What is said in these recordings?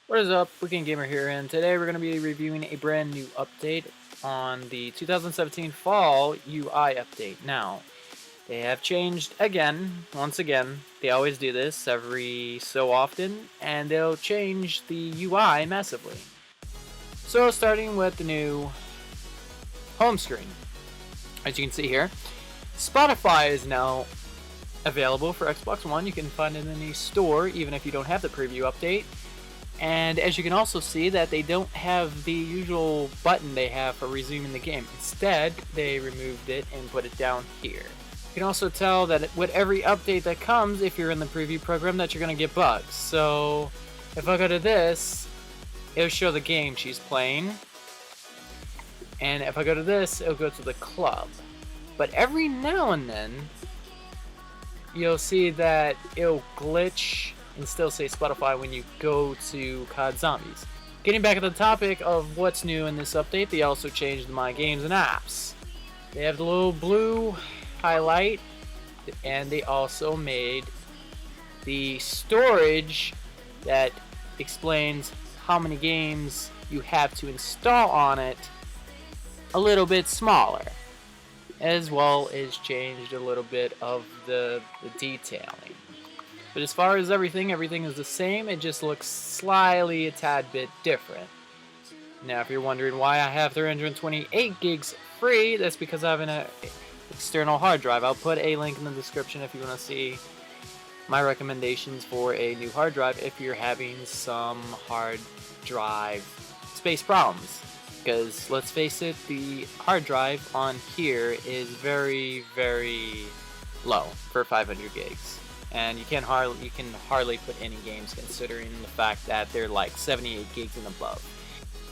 What is up, Weekend Gamer here, and today we're going to be reviewing a brand new update on the 2017 Fall UI update. Now, they have changed again, once again. They always do this every so often, and they'll change the UI massively. So, starting with the new home screen. As you can see here, Spotify is now available for Xbox One. You can find it in the store even if you don't have the preview update. And as you can also see that they don't have the usual button they have for resuming the game. Instead, they removed it and put it down here. You can also tell that with every update that comes, if you're in the preview program, that you're going to get bugs. So if I go to this, it'll show the game she's playing. And if I go to this, it'll go to the club. But every now and then, you'll see that it'll glitch and still say Spotify when you go to COD Zombies. Getting back to the topic of what's new in this update, they also changed My Games and Apps. They have the little blue highlight, and they also made the storage that explains how many games you have to install on it a little bit smaller, as well as changed a little bit of the detailing. But as far as everything is the same. It just looks slightly a tad bit different. Now, if you're wondering why I have 328 gigs free, that's because I have an external hard drive. I'll put a link in the description if you want to see my recommendations for a new hard drive if you're having some hard drive space problems. Because let's face it, the hard drive on here is very, very low for 500 gigs. And you can hardly put any games considering the fact that they're like 78 gigs and above.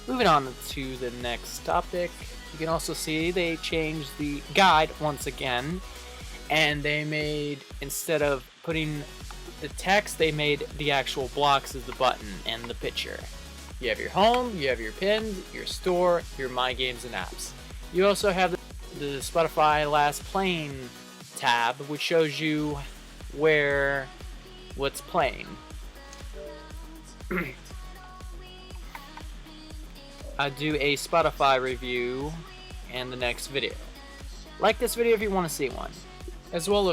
Moving on to the next topic, you can also see they changed the guide once again, and they made, instead of putting the text, they made the actual blocks as the button and the picture. You have your home, you have your pins, your store, your My Games and Apps. You also have the Spotify Last Playing tab, which shows you what's playing. I'll do a Spotify review in the next video. Like this video if you want to see one. As well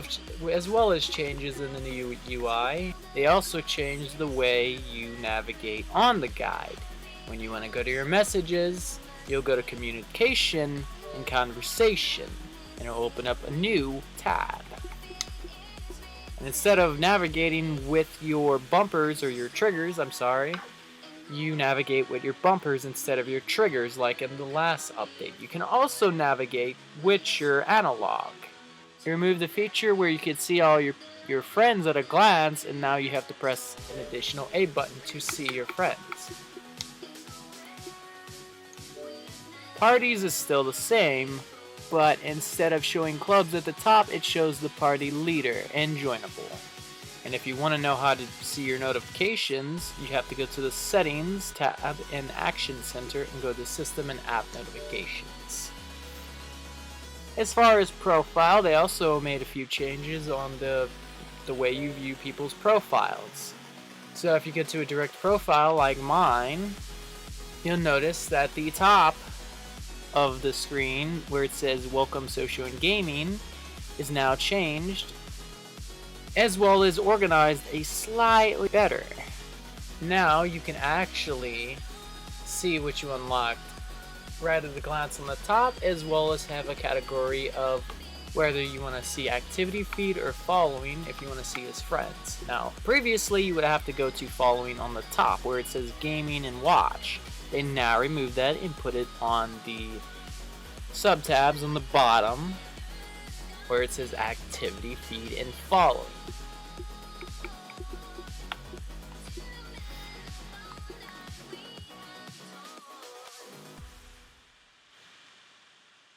as changes in the new UI, they also changed the way you navigate on the guide. When you want to go to your messages, you'll go to communication and conversation, and it'll open up a new tab. And instead of navigating with your bumpers or your triggers, you navigate with your bumpers instead of your triggers like in the last update. You can also navigate with your analog. They removed the feature where you could see all your friends at a glance, and now you have to press an additional A button to see your friends. Parties is still the same, but instead of showing clubs at the top, it shows the party leader and joinable. And if you want to know how to see your notifications, you have to go to the Settings tab in Action Center and go to System and App Notifications. As far as profile, they also made a few changes on the way you view people's profiles. So if you get to a direct profile like mine, you'll notice that the top of the screen where it says Welcome Social and Gaming is now changed, as well as organized a slightly better. Now you can actually see what you unlocked right at a glance on the top, as well as have a category of whether you want to see activity feed or following if you want to see his friends. Now, previously you would have to go to following on the top where it says gaming and watch. They now removed that and put it on the sub-tabs on the bottom where it says activity feed and following.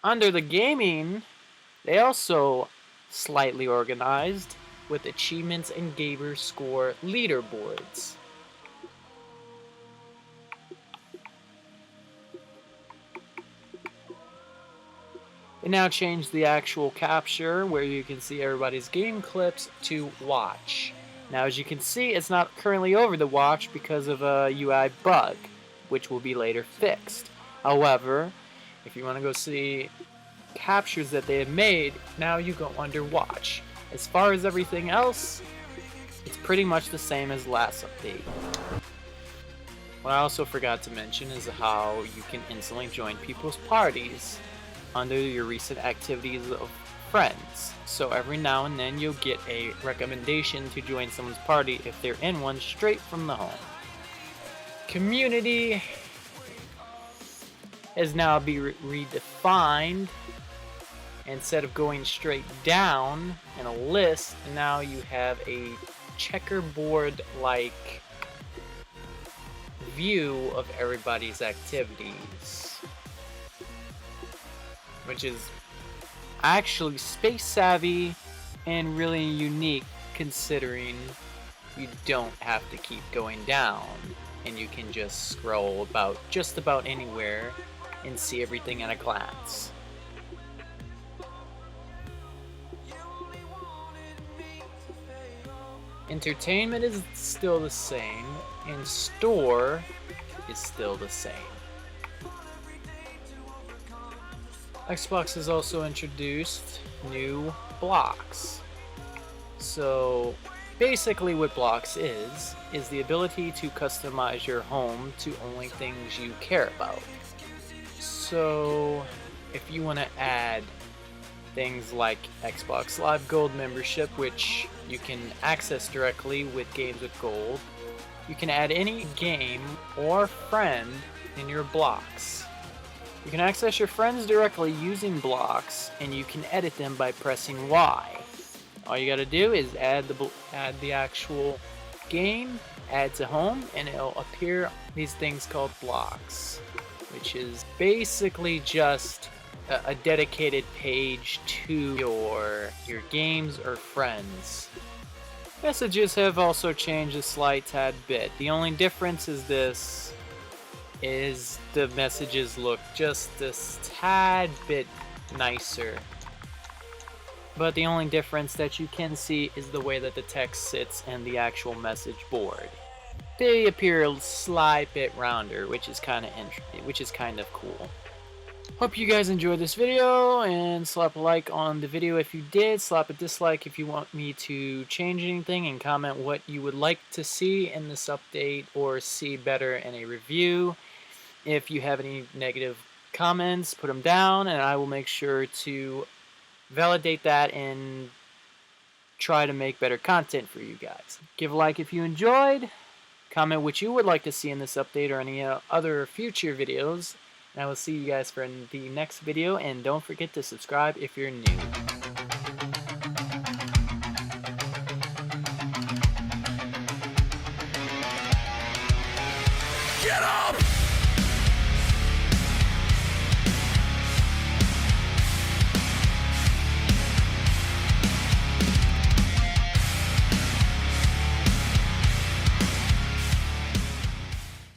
Under the gaming, they also slightly organized with achievements and gamer score leaderboards. They now changed the actual capture where you can see everybody's game clips to watch. Now, as you can see, it's not currently over the watch because of a UI bug, which will be later fixed. However, if you want to go see captures that they have made, now you go under watch. As far as everything else, it's pretty much the same as last update. What I also forgot to mention is how you can instantly join people's parties under your recent activities of friends. So every now and then you'll get a recommendation to join someone's party if they're in one straight from the home. Community has now been redefined. Instead of going straight down in a list, now you have a checkerboard-like view of everybody's activities, which is actually space savvy and really unique, considering you don't have to keep going down and you can just scroll about just about anywhere and see everything at a glance. Entertainment is still the same, and store is still the same. Xbox has also introduced new blocks. So basically what blocks is the ability to customize your home to only things you care about. So if you want to add things like Xbox Live Gold membership, which you can access directly with Games with Gold, you can add any game or friend in your blocks. You can access your friends directly using blocks, and you can edit them by pressing Y. All you gotta do is add the actual game, add to home, and it'll appear these things called blocks, which is basically just a dedicated page to your games or friends. Messages have also changed a slight tad bit. The only difference is the messages look just this tad bit nicer. But the only difference that you can see is the way that the text sits in the actual message board. They appear a slight bit rounder, which is kind of cool. Hope you guys enjoyed this video, and slap a like on the video if you did, slap a dislike if you want me to change anything, and comment what you would like to see in this update or see better in a review. If you have any negative comments, put them down, and I will make sure to validate that and try to make better content for you guys. Give a like if you enjoyed, comment what you would like to see in this update or any other future videos. And I will see you guys for the next video, and don't forget to subscribe if you're new. Get up!